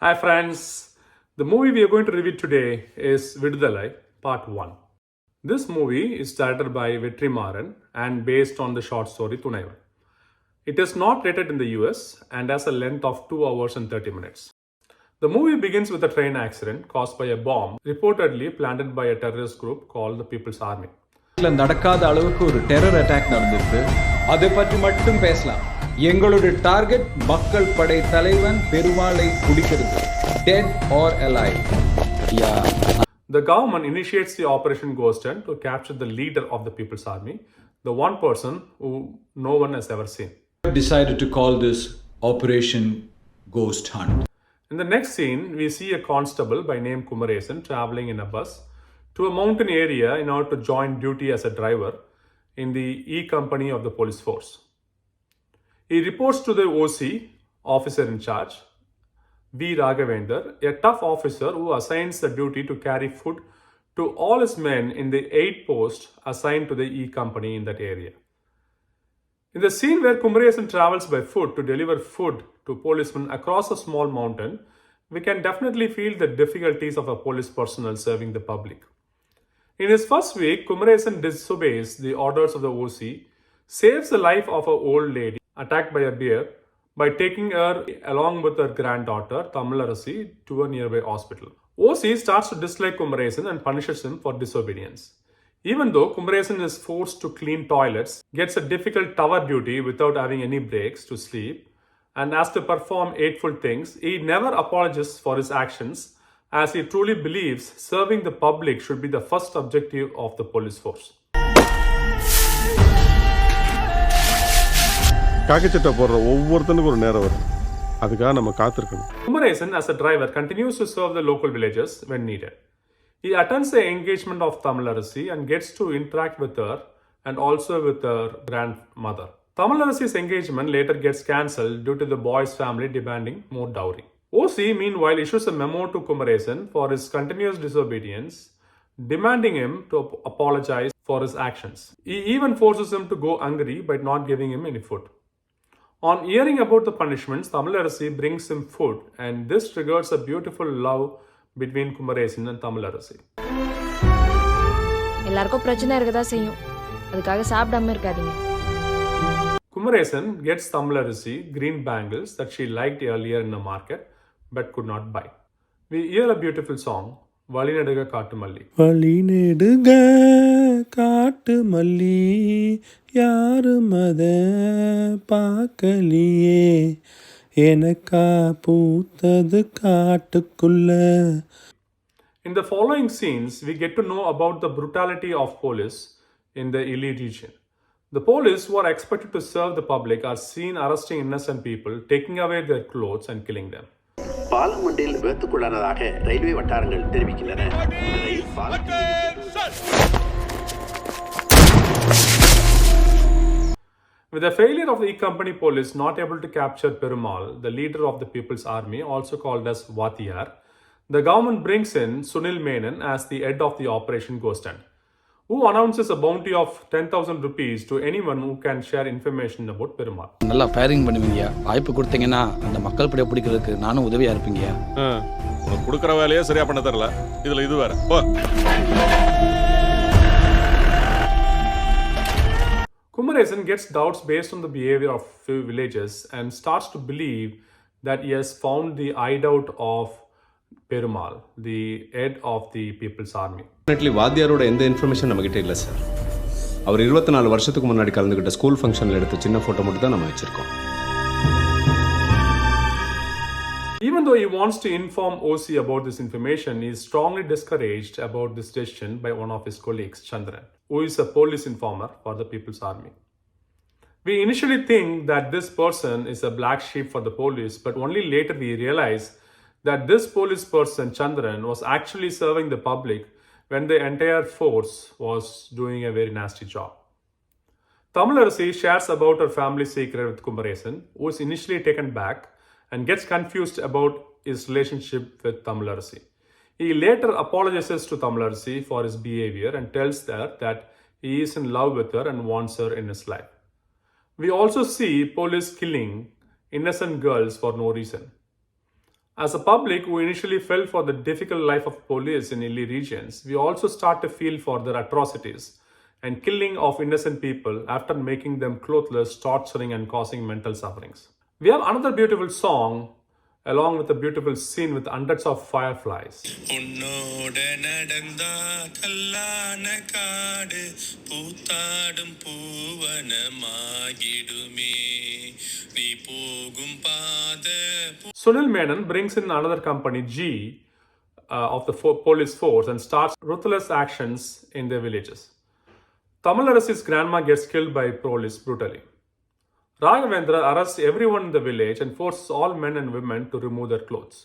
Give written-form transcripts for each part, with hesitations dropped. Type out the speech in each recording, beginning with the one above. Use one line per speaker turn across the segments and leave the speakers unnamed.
Hi friends, the movie we are going to review today is Viduthalai Part 1. This movie is directed by Vetrimaaran and based on the short story Thunaivan. It is not rated in the US and has a length of 2 hours and 30 minutes. The movie begins with a train accident caused by a bomb reportedly planted by a terrorist group called the People's Army.
நடக்காத அளவுக்கு ஒரு terror attack நடந்திருக்கு. அதை பற்றி மட்டும் பேசலாம். எங்களுடைய target மக்கள் படை தலைவன் பெருமாளை குடிக்கிறது. Dead or alive.
The government initiates the Operation Ghost Hunt to capture the leader of the People's Army, the one person who no one has ever seen.
Decided to call this Operation Ghost Hunt.
In the next scene, we see a constable by name Kumaresan traveling in a bus to a mountain area in order to join duty as a driver in the E company of the police force. He reports to the OC, officer in charge, V. Raghavendra, a tough officer who assigns the duty to carry food to all his men in the 8 posts assigned to the E company in that area. In the scene where Kumaresan travels by foot to deliver food to policemen across a small mountain, we can definitely feel the difficulties of a police personnel serving the public. In his first week, Kumaresan disobeys the orders of the OC, saves the life of an old lady attacked by a bear by taking her along with her granddaughter, Tamilarasi, to a nearby hospital. OC starts to dislike Kumaresan and punishes him for disobedience. Even though Kumaresan is forced to clean toilets, gets a difficult tower duty without having any breaks to sleep, and has to perform hateful things, he never apologizes for his actions as he truly believes serving the public should be the first objective of the police force. Kumaresan as a driver continues to serve the local villagers when needed. He attends the engagement of Tamilarasi and gets to interact with her and also with her grandmother. Tamilarasi's engagement later gets cancelled due to the boy's family demanding more dowry. OC meanwhile issues a memo to Kumaresan for his continuous disobedience, demanding him to apologize for his actions. He even forces him to go hungry by not giving him any food. On hearing about the punishments, Tamilarasi brings him food, and this triggers a beautiful love between Kumaresan and Tamilarasi.
எல்லாருக்கும் பிரச்சனை இருக்கதா செய்யும். அதுக்காக சாப்பிடாம இருக்காதீங்க.
Kumaresan gets Tamilarasi green bangles that she liked earlier in the market but could not buy. We hear a beautiful song, Valinedga Kaatumalli.
Valinedga Kaatumalli யாரும் அத பார்க்கலியே எனக்கா பூத்தது காட்டுக்குள்ள.
In the following scenes, we get to know about the brutality of police in the Ili region. The police who are expected to serve the public are seen arresting innocent people, taking away their clothes and killing them.
பாலமண்டில் வேத்துக்குள்ளானதாக railway வட்டாரங்கள் தெரிவிக்கின்றன.
With the failure of the E-Company police not able to capture Perumal, the leader of the People's Army, also called as Vatiyar, the government brings in Sunil Menon as the head of the Operation Ghost Hunt, who announces a bounty of 10,000 rupees to anyone who can share information about Perumal.
நல்லா firing பண்ணுவீங்க. வாய்ப்பு கொடுத்தீங்கன்னா அந்த மக்கள் படையை பிடிக்கிறதுக்கு நானும் உதவியா இருப்பீங்க.
உனக்கு கொடுக்குற வேலையே சரியா பண்ண தெரியல. இதுல இது வேற.
Kumaresan gets doubts based on the behavior of few villagers and starts to believe that he has found the hideout of Perumal, the head of the People's Army.
வாத்தியாரோட எந்த இன்ஃபர்மேஷன் நம்மகிட்ட இல்லை சார். அவர் 24 வருஷத்துக்கு முன்னாடி கலந்துக்கிட்ட ஸ்கூல் ஃபங்க்ஷனில் எடுத்த சின்ன photo மட்டும் தான் நம்ம வச்சிருக்கோம்.
Even though he wants to inform OC about this information, he is strongly discouraged about this decision by one of his colleagues, Chandran, who is a police informer for the People's Army. We initially think that this person is a black sheep for the police, but only later we realize that this police person, Chandran, was actually serving the public when the entire force was doing a very nasty job. Tamilarasi shares about her family secret with Kumaresan, who is initially taken back and gets confused about his relationship with Tamilarasi. He later apologizes to Tamilarasi for his behavior and tells her that he is in love with her and wants her in his life. We also see police killing innocent girls for no reason. As a public who initially felt for the difficult life of police in hilly regions, we also start to feel for their atrocities and killing of innocent people after making them clothless, torturing and causing mental sufferings. We have another beautiful song along with a beautiful scene with hundreds of fireflies.
உன்னோட நடந்தா கல்லான காடு பூத்தாடும் பூவனமாகிடுமே நீ போகும் பாத
Sunil Menon brings in another company, G, of the police force and starts ruthless actions in their villages. Tamilarasi's grandma gets killed by police brutally. Raghavendra arrests everyone in the village and forces all men and women to remove their clothes.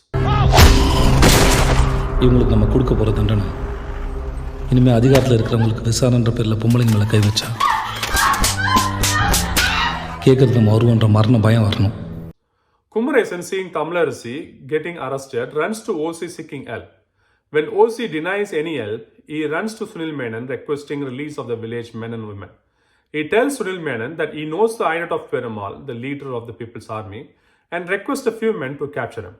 இவங்களுக்கு நம்ம கொடுக்க போகிற தண்டனை இனிமேல் அதிகாரத்தில் இருக்கிறவங்களுக்கு விசாரன்ற பேரில் பொம்பளைங்க மேலே கை வச்சா கேட்குறது நம்ம வருவோன்ற மரண பயம் வரணும்.
Kumaresan, seeing Tamilarasi getting arrested, runs to OC seeking help. When OC denies any help, he runs to Sunil Menon requesting release of the village men and women. He tells Sunil Menon that he knows the hideout of Perumal, the leader of the People's Army, and requests a few men to capture him.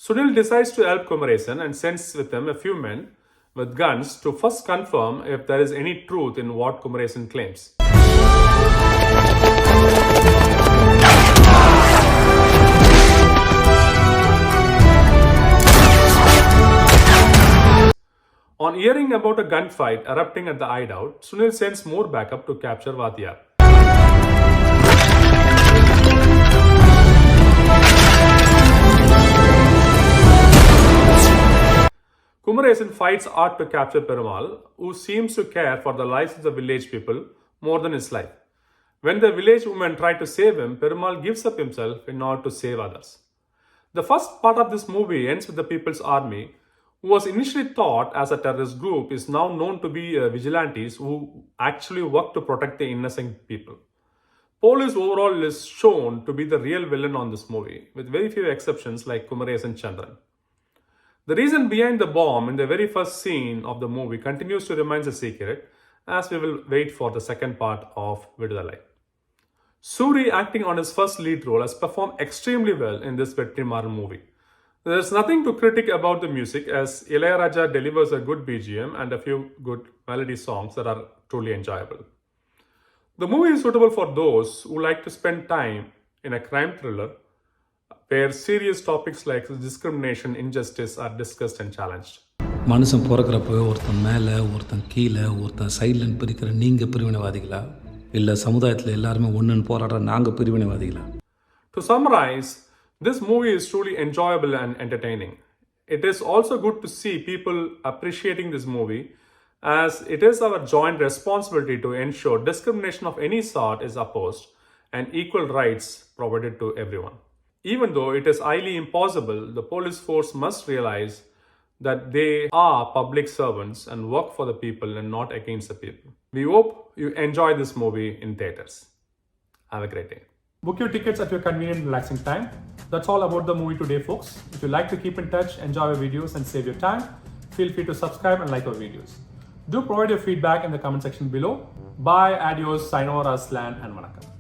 Sunil decides to help Kumaresan and sends with him a few men with guns to first confirm if there is any truth in what Kumaresan claims. On hearing about a gunfight erupting at the hideout, Sunil sends more backup to capture Vadiyar. Kumaresan fights hard to capture Perumal, who seems to care for the lives of the village people more than his life. When the village women try to save him, Perumal gives up himself in order to save others. The first part of this movie ends with the People's Army, who was initially thought as a terrorist group, is now known to be vigilantes who actually work to protect the innocent people. Police overall is shown to be the real villain on this movie, with very few exceptions like Kumaresan Chandran. The reason behind the bomb in the very first scene of the movie continues to remain a secret, as we will wait for the second part of Viduthalai. Soori, acting on his first lead role, has performed extremely well in this vetrimaaran movie. There is nothing to critic about the music, as Ilayaraja delivers a good BGM and a few good melody songs that are truly enjoyable. The movie is suitable for those who like to spend time in a crime thriller where serious topics like discrimination, injustice are discussed and challenged.
மனுஷன் பிறக்கிறப்போ ஒருத்தன் மேலே ஒருத்தன் கீழே ஒருத்தன் சைட்லன்னு பிரிக்கிற நீங்கள் பிரிவினைவாதிகளா இல்லை சமுதாயத்தில் எல்லாருமே ஒன்றுன்னு போராடுற நாங்கள் பிரிவினைவாதிகளா?
To summarize, this movie is truly enjoyable and entertaining. It is also good to see people appreciating this movie, as it is our joint responsibility to ensure discrimination of any sort is opposed and equal rights provided to everyone. Even though it is highly impossible, the police force must realize that they are public servants and work for the people and not against the people. We hope you enjoy this movie in theatres. Have a great day. Book your tickets at your convenient and relaxing time. That's all about the movie today, folks. If you like to keep in touch, enjoy our videos and save your time, feel free to subscribe and like our videos. Do provide your feedback in the comment section below. Bye, adios, sayonara, slan and vanakkam.